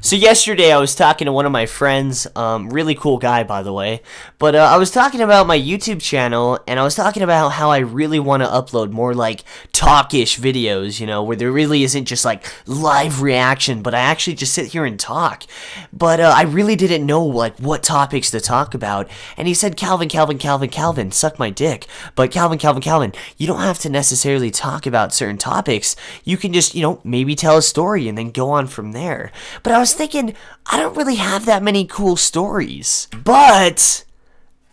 So yesterday I was talking to one of my friends, really cool guy by the way, but I was talking about my YouTube channel, and I was talking about how I really want to upload more like talk-ish videos, you know, where there really isn't just like live reaction, but I actually just sit here and talk. But I really didn't know like what topics to talk about, and he said, Calvin, suck my dick. But Calvin, you don't have to necessarily talk about certain topics. You can just, maybe tell a story and then go on from there. But I was thinking, I don't really have that many cool stories. But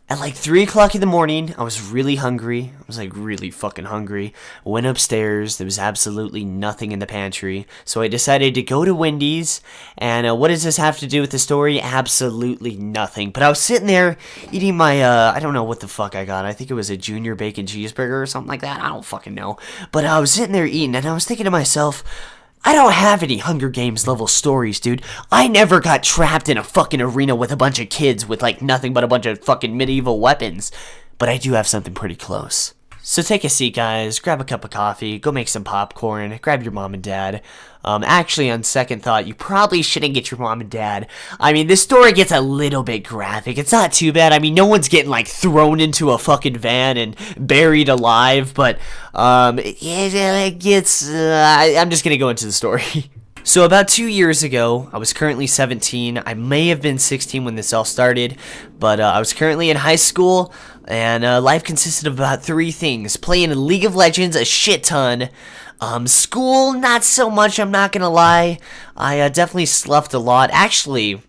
at like 3 o'clock in the morning, I was really hungry. I was like really fucking hungry. Went upstairs. There was absolutely nothing in the pantry. So I decided to go to Wendy's. And what does this have to do with the story? Absolutely nothing. But I was sitting there eating my, I don't know what the fuck I got. I think it was a junior bacon cheeseburger or something like that. I don't fucking know. But I was sitting there eating, and I was thinking to myself, I don't have any Hunger Games level stories, dude. I never got trapped in a fucking arena with a bunch of kids with like nothing but a bunch of fucking medieval weapons. But I do have something pretty close. So take a seat, guys, grab a cup of coffee, go make some popcorn, grab your mom and dad. Actually, on second thought, you probably shouldn't get your mom and dad. I mean, this story gets a little bit graphic. It's not too bad. I mean, no one's getting, like, thrown into a fucking van and buried alive, but, it gets, I'm just gonna go into the story. So about 2 years ago, I was currently 17. I may have been 16 when this all started, but I was currently in high school, and life consisted of about 3 things. Playing League of Legends a shit ton. School, not so much, I'm not gonna lie. I definitely sloughed a lot. Actually,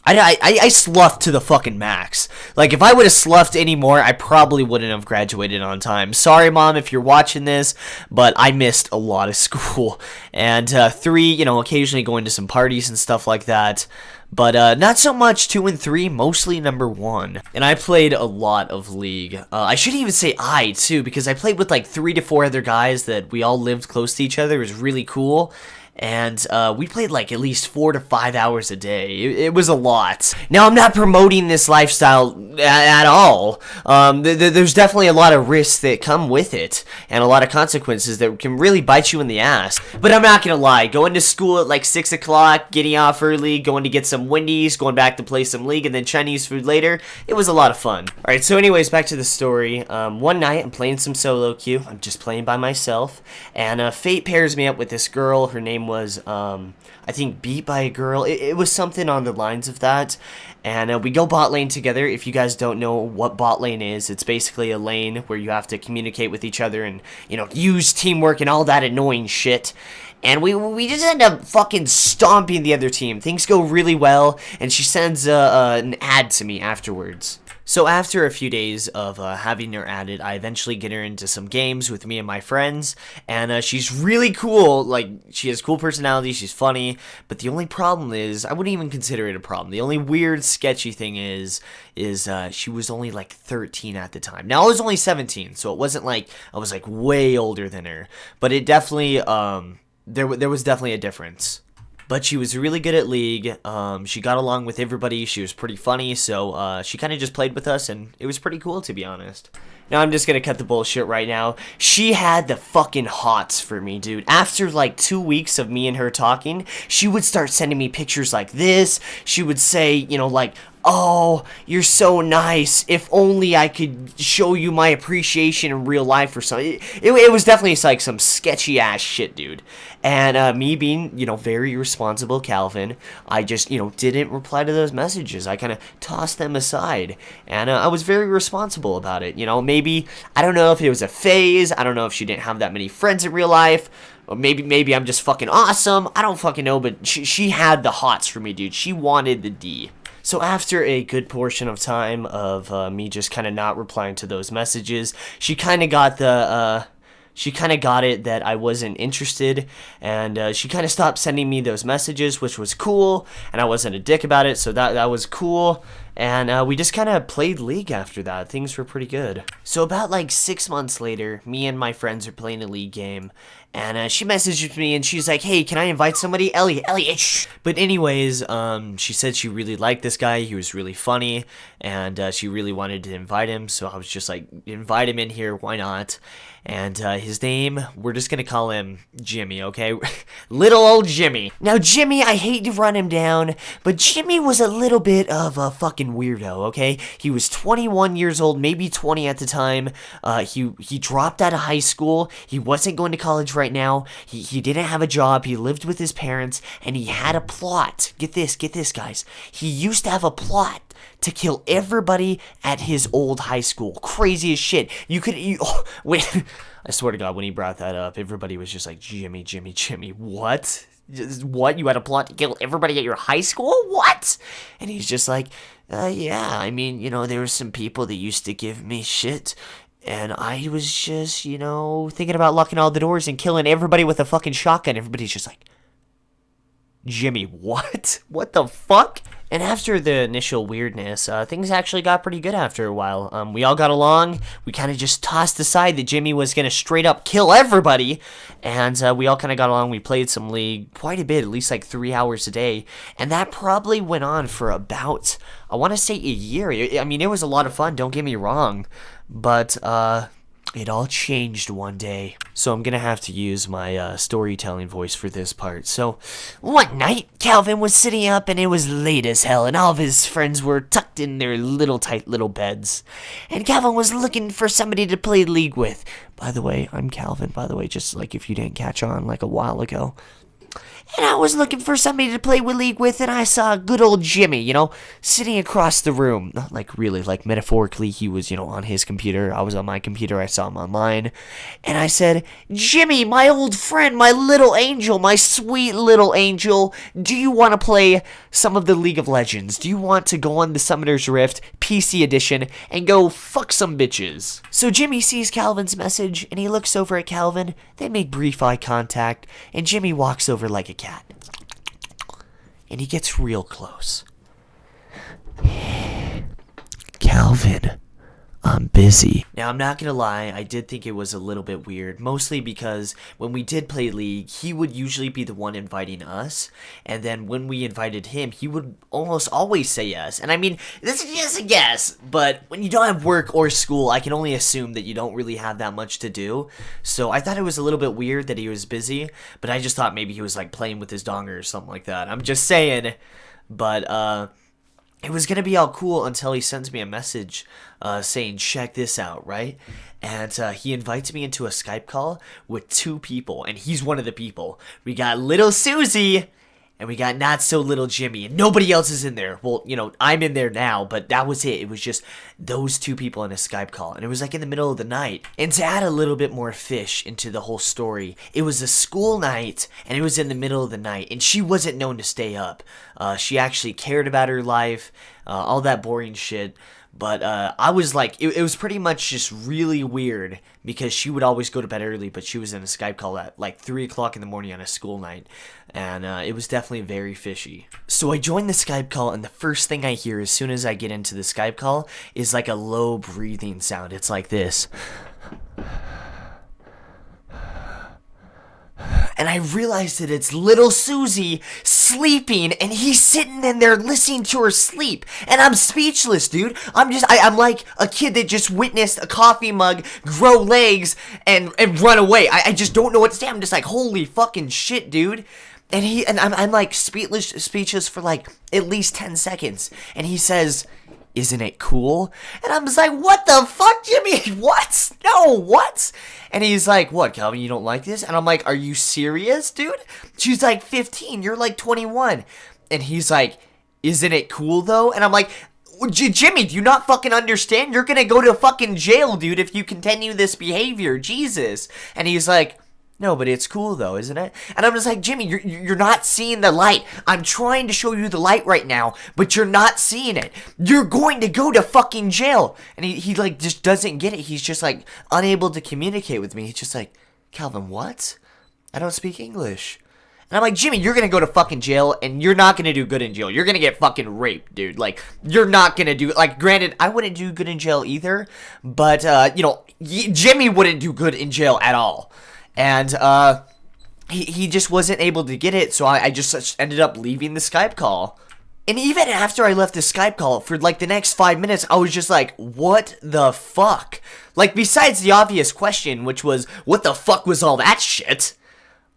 I sloughed to the fucking max. Like, if I would have sloughed anymore, I probably wouldn't have graduated on time. Sorry, Mom, if you're watching this, but I missed a lot of school. And 3, occasionally going to some parties and stuff like that. But not so much 2 and 3, mostly number 1. And I played a lot of League. I shouldn't even say I, too, because I played with like 3 to 4 other guys that we all lived close to each other. It was really cool. And we played like at least 4 to 5 hours a day. It was a lot. Now, I'm not promoting this lifestyle at all. There's definitely a lot of risks that come with it, and a lot of consequences that can really bite you in the ass. But I'm not gonna lie, going to school at like 6 o'clock, getting off early, going to get some Wendy's, going back to play some League, and then Chinese food later, it was a lot of fun. Alright, so anyways, back to the story. One night, I'm playing some solo queue. I'm just playing by myself, and fate pairs me up with this girl. Her name was, I think, Beat by a Girl. It was something on the lines of that. And we go bot lane together. If you guys don't know what bot lane is, it's basically a lane where you have to communicate with each other and, use teamwork and all that annoying shit. And we just end up fucking stomping the other team. Things go really well, and she sends an ad to me afterwards. So after a few days of having her added, I eventually get her into some games with me and my friends, and she's really cool. Like, she has cool personality, she's funny, but the only problem is, I wouldn't even consider it a problem. The only weird, sketchy thing is she was only like 13 at the time. Now, I was only 17, so it wasn't like I was like way older than her, but it definitely, there was definitely a difference. But she was really good at League. She got along with everybody. She was pretty funny, so she kind of just played with us, and it was pretty cool, to be honest. Now, I'm just gonna cut the bullshit right now. She had the fucking hots for me, dude. After, like, 2 weeks of me and her talking, she would start sending me pictures like this. She would say, like, oh, you're so nice. If only I could show you my appreciation in real life or something. It was definitely like some sketchy ass shit, dude. And me being, very responsible Calvin, I just, didn't reply to those messages. I kind of tossed them aside. And I was very responsible about it. Maybe, I don't know if it was a phase. I don't know if she didn't have that many friends in real life. Or maybe I'm just fucking awesome. I don't fucking know, but she had the hots for me, dude. She wanted the D. So after a good portion of time of me just kind of not replying to those messages, she kind of got it that I wasn't interested, and she kind of stopped sending me those messages, which was cool, and I wasn't a dick about it, so that was cool. And we just kind of played League after that. Things were pretty good. So about like 6 months later, me and my friends are playing a League game. And she messages me and she's like, hey, can I invite somebody? Ellie, shh. But anyways, she said she really liked this guy. He was really funny. And she really wanted to invite him. So I was just like, invite him in here. Why not? And his name, we're just going to call him Jimmy, okay? Little old Jimmy. Now, Jimmy, I hate to run him down, but Jimmy was a little bit of a fucking weirdo, okay? He was 21 years old, maybe 20 at the time. He dropped out of high school. He wasn't going to college right now. He didn't have a job. He lived with his parents, and he had a plot. Get this, guys. He used to have a plot to kill everybody at his old high school. Crazy as shit. Wait, I swear to God, when he brought that up, everybody was just like, Jimmy, what? What? You had a plot to kill everybody at your high school? What? And he's just like, yeah, I mean, there were some people that used to give me shit. And I was just, thinking about locking all the doors and killing everybody with a fucking shotgun. Everybody's just like, Jimmy, what? What the fuck? And after the initial weirdness, things actually got pretty good after a while. We all got along. We kind of just tossed aside that Jimmy was going to straight up kill everybody. And we all kind of got along. We played some League quite a bit, at least like 3 hours a day. And that probably went on for about, I want to say, a year. I mean, it was a lot of fun, don't get me wrong. But, it all changed one day. So I'm gonna have to use my storytelling voice for this part. So, one night, Calvin was sitting up and it was late as hell and all of his friends were tucked in their tight little beds. And Calvin was looking for somebody to play League with. By the way, I'm Calvin, just like if you didn't catch on like a while ago. And I was looking for somebody to play with League with, and I saw good old Jimmy, sitting across the room. Not like really, like metaphorically, he was, on his computer. I was on my computer, I saw him online. And I said, Jimmy, my old friend, my little angel, my sweet little angel, do you want to play some of the League of Legends? Do you want to go on the Summoner's Rift, PC edition, and go fuck some bitches? So Jimmy sees Calvin's message, and he looks over at Calvin. They make brief eye contact, and Jimmy walks over like a cat. And he gets real close. Calvin, I'm busy. Now, I'm not gonna lie, I did think it was a little bit weird, mostly because when we did play League, he would usually be the one inviting us, and then when we invited him, he would almost always say yes. And I mean, this is just a guess, but when you don't have work or school, I can only assume that you don't really have that much to do. So I thought it was a little bit weird that he was busy, but I just thought maybe he was like playing with his donger or something like that. I'm just saying, but it was gonna be all cool until he sends me a message saying, check this out, right? And he invites me into a Skype call with 2 people, and he's one of the people. We got little Susie, and we got not so little Jimmy, and nobody else is in there. Well, I'm in there now, but that was it. It was just those 2 people in a Skype call, and it was like in the middle of the night. And to add a little bit more fish into the whole story, it was a school night, and it was in the middle of the night, and she wasn't known to stay up. She actually cared about her life, all that boring shit. But I was like, it was pretty much just really weird because she would always go to bed early, but she was in a Skype call at like 3 o'clock in the morning on a school night. And it was definitely very fishy. So I joined the Skype call, and the first thing I hear as soon as I get into the Skype call is like a low breathing sound. It's like this. And I realized that it's little Susie sleeping, and he's sitting in there listening to her sleep. And I'm speechless, dude. I'm like a kid that just witnessed a coffee mug grow legs and run away. I just don't know what to say. I'm just like, holy fucking shit, dude. And I'm like speechless for like at least 10 seconds. And he says, isn't it cool? And I'm just like, what the fuck, Jimmy? What? No, what? And he's like, what, Calvin, you don't like this? And I'm like, are you serious, dude? She's like 15, you're like 21. And he's like, isn't it cool, though? And I'm like, Jimmy, do you not fucking understand? You're gonna go to fucking jail, dude, if you continue this behavior. Jesus. And he's like, no, but it's cool, though, isn't it? And I'm just like, Jimmy, you're not seeing the light. I'm trying to show you the light right now, but you're not seeing it. You're going to go to fucking jail. And he like, just doesn't get it. He's just, like, unable to communicate with me. He's just like, Calvin, what? I don't speak English. And I'm like, Jimmy, you're gonna go to fucking jail, and you're not gonna do good in jail. You're gonna get fucking raped, dude. Like, you're not gonna do, like, granted, I wouldn't do good in jail either, but, you know, Jimmy wouldn't do good in jail at all. And, he just wasn't able to get it, so I just ended up leaving the Skype call. And even after I left the Skype call, for like the next 5 minutes, I was just like, what the fuck? Like, besides the obvious question, which was, what the fuck was all that shit?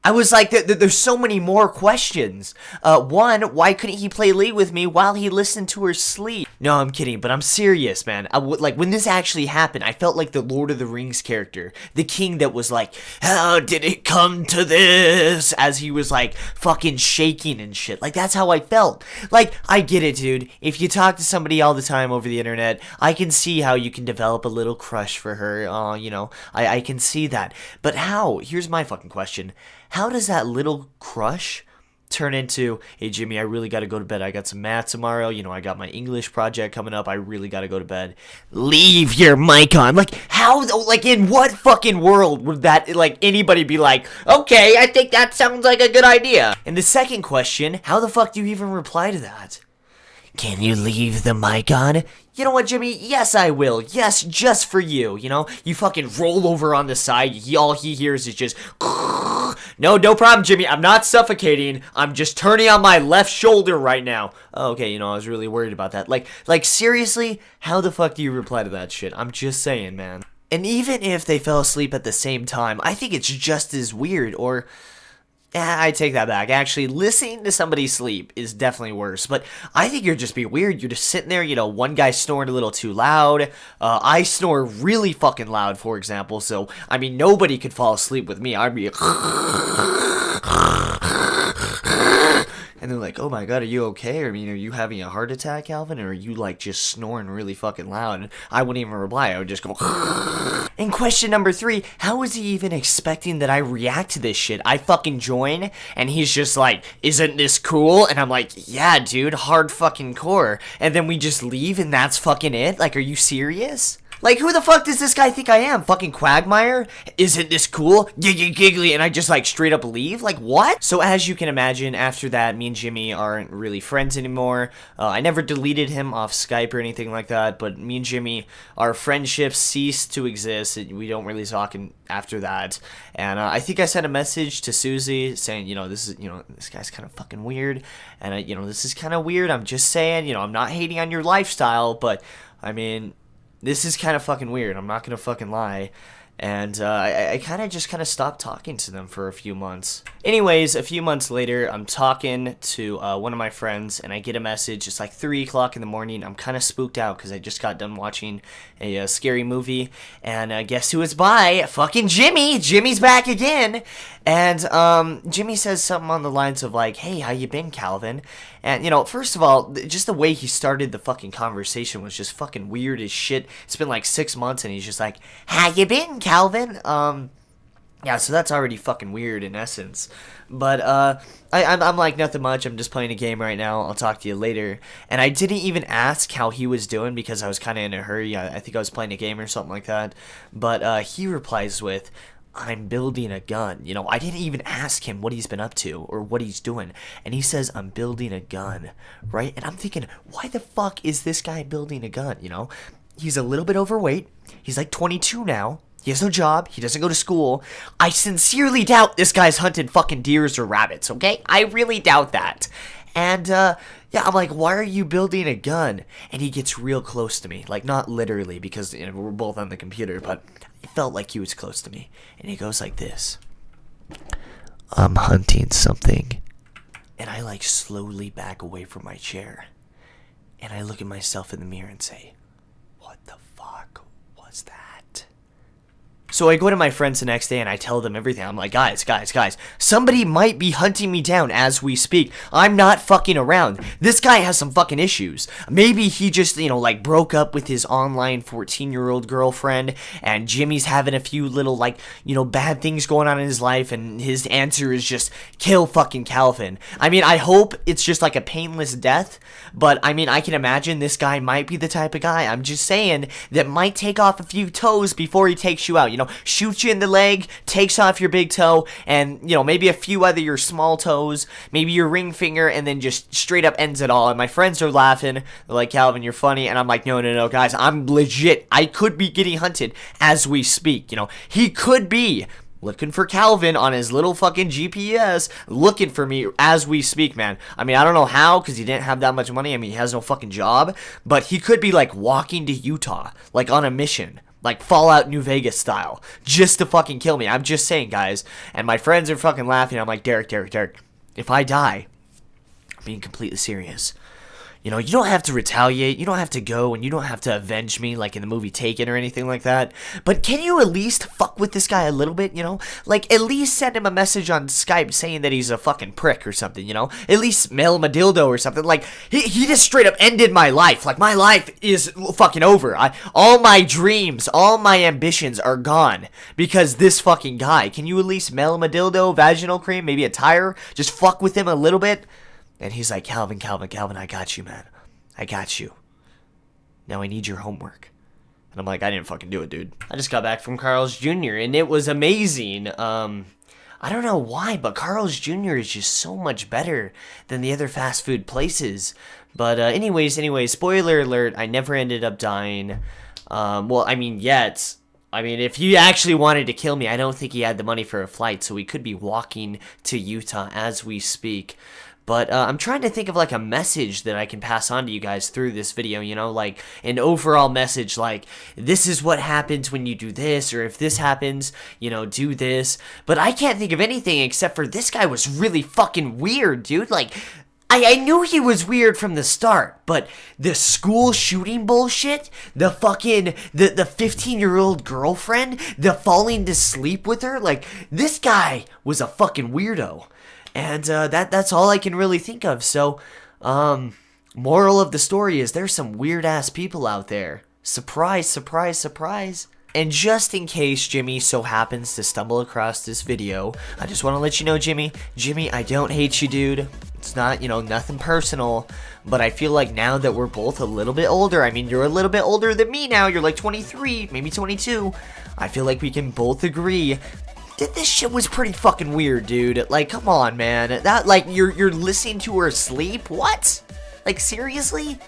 I was like, there's so many more questions. One, why couldn't he play League with me while he listened to her sleep? No, I'm kidding, but I'm serious, man. Like, when this actually happened, I felt like the Lord of the Rings character. The king that was like, how did it come to this? As he was, like, fucking shaking and shit. Like, that's how I felt. Like, I get it, dude. If you talk to somebody all the time over the internet, I can see how you can develop a little crush for her. You know, I can see that. But how? Here's my fucking question. How does that little crush turn into, hey, Jimmy, I really got to go to bed. I got some math tomorrow. You know, I got my English project coming up. I really got to go to bed. Leave your mic on. Like, how, like, in what fucking world would that, like, anybody be like, okay, I think that sounds like a good idea? And the second question, how the fuck do you even reply to that? Can you leave the mic on? You know what, Jimmy? Yes, I will. Yes, just for you. You know, you fucking roll over on the side. All he hears is just... No problem, Jimmy. I'm not suffocating. I'm just turning on my left shoulder right now. Oh, okay, you know, I was really worried about that. Like, seriously? How the fuck do you reply to that shit? I'm just saying, man. And even if they fell asleep at the same time, I think it's just as weird, or... I take that back. Actually, listening to somebody sleep is definitely worse. But I think you're just being weird. You're just sitting there, you know, one guy snoring a little too loud. I snore really fucking loud, for example. So, I mean, nobody could fall asleep with me. I'd be... And they're like, oh my god, are you okay? I mean, are you having a heart attack, Calvin? Or are you, like, just snoring really fucking loud? And I wouldn't even reply. I would just go... And question number 3, how is he even expecting that I react to this shit? I fucking join, and he's just like, isn't this cool? And I'm like, yeah, dude, hard fucking core. And then we just leave, and that's fucking it? Like, are you serious? Like, who the fuck does this guy think I am? Fucking Quagmire? Isn't this cool? Giggly, and I just, like, straight up leave? Like, what? So, as you can imagine, after that, me and Jimmy aren't really friends anymore. I never deleted him off Skype or anything like that, but me and Jimmy, our friendship ceased to exist. We don't really talk after that. And I think I sent a message to Susie saying, you know, this guy's kind of fucking weird. And, you know, this is kind of weird. I'm just saying, you know, I'm not hating on your lifestyle, but, I mean... This is kind of fucking weird. I'm not going to fucking lie. And I kind of stopped talking to them for a few months. Anyways, a few months later, I'm talking to one of my friends, and I get a message. It's like 3 o'clock in the morning. I'm kind of spooked out because I just got done watching a scary movie. And guess who it's by? Fucking Jimmy! Jimmy's back again! And Jimmy says something on the lines of like, hey, how you been, Calvin? And, you know, first of all, just the way he started the fucking conversation was just fucking weird as shit. It's been like 6 months, and he's just like, how you been, Calvin? Yeah, so that's already fucking weird in essence. But, I'm like, nothing much. I'm just playing a game right now. I'll talk to you later. And I didn't even ask how he was doing because I was kind of in a hurry. I think I was playing a game or something like that. But, he replies with... I'm building a gun. You know, I didn't even ask him what he's been up to or what he's doing. And he says, I'm building a gun, right? And I'm thinking, why the fuck is this guy building a gun, you know? He's a little bit overweight. He's like 22 now. He has no job. He doesn't go to school. I sincerely doubt this guy's hunted fucking deers or rabbits, okay? I really doubt that. And, yeah, I'm like, why are you building a gun? And he gets real close to me. Like, not literally, because, you know, we're both on the computer, but it felt like he was close to me. And he goes like this. I'm hunting something. And I, like, slowly back away from my chair. And I look at myself in the mirror and say, what the fuck was that? So I go to my friends the next day and I tell them everything. I'm like, guys, somebody might be hunting me down as we speak. I'm not fucking around. This guy has some fucking issues. Maybe he just, you know, like broke up with his online 14-year-old girlfriend, and Jimmy's having a few little, like, you know, bad things going on in his life, and his answer is just kill fucking Calvin. I mean, I hope it's just like a painless death, but I mean, I can imagine this guy might be the type of guy, I'm just saying, that might take off a few toes before he takes you out. You know, shoots you in the leg, takes off your big toe, and, maybe a few other your small toes, maybe your ring finger, and then just straight up ends it all. And my friends are laughing. They're like, Calvin, you're funny. And I'm like, no, guys, I'm legit. I could be getting hunted as we speak. He could be looking for Calvin on his little fucking GPS, looking for me as we speak, man. I mean, I don't know how, because he didn't have that much money. I mean, he has no fucking job, but he could be, like, walking to Utah, like, on a mission, like Fallout New Vegas style, just to fucking kill me. I'm just saying, guys. And my friends are fucking laughing. I'm like, Derek, if I die, I'm being completely serious. You don't have to retaliate, you don't have to go, and you don't have to avenge me like in the movie Taken or anything like that. But can you at least fuck with this guy a little bit, Like, at least send him a message on Skype saying that he's a fucking prick or something, At least mail him a dildo or something. Like, he just straight up ended my life. Like, my life is fucking over. All my dreams, all my ambitions are gone because this fucking guy. Can you at least mail him a dildo, vaginal cream, maybe a tire? Just fuck with him a little bit? And he's like, Calvin, I got you, man. I got you. Now I need your homework. And I'm like, I didn't fucking do it, dude. I just got back from Carl's Jr. and it was amazing. I don't know why, but Carl's Jr. is just so much better than the other fast food places. But anyways, spoiler alert, I never ended up dying. Yet. I mean, if he actually wanted to kill me, I don't think he had the money for a flight, so we could be walking to Utah as we speak. But I'm trying to think of, like, a message that I can pass on to you guys through this video, like an overall message, like, this is what happens when you do this, or if this happens, do this. But I can't think of anything except for this guy was really fucking weird, dude. Like, I knew he was weird from the start, but the school shooting bullshit, the fucking, the 15-year-old girlfriend, the falling to sleep with her, like, this guy was a fucking weirdo. And that's all I can really think of. So, moral of the story is there's some weird-ass people out there. Surprise, surprise, surprise. And just in case Jimmy so happens to stumble across this video, I just want to let you know, Jimmy, I don't hate you, dude. It's not, nothing personal. But I feel like now that we're both a little bit older, I mean, you're a little bit older than me now. You're like 23, maybe 22. I feel like we can both agree this shit was pretty fucking weird, dude. Like, come on, man. That, like, you're listening to her sleep? What? Like, seriously?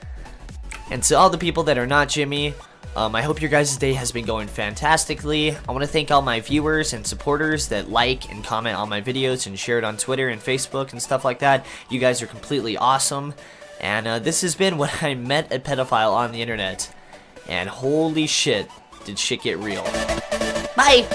And to all the people that are not Jimmy, I hope your guys' day has been going fantastically. I want to thank all my viewers and supporters that like and comment on my videos and share it on Twitter and Facebook and stuff like that. You guys are completely awesome. And this has been When I Met a Pedophile on the Internet. And holy shit, did shit get real. Bye!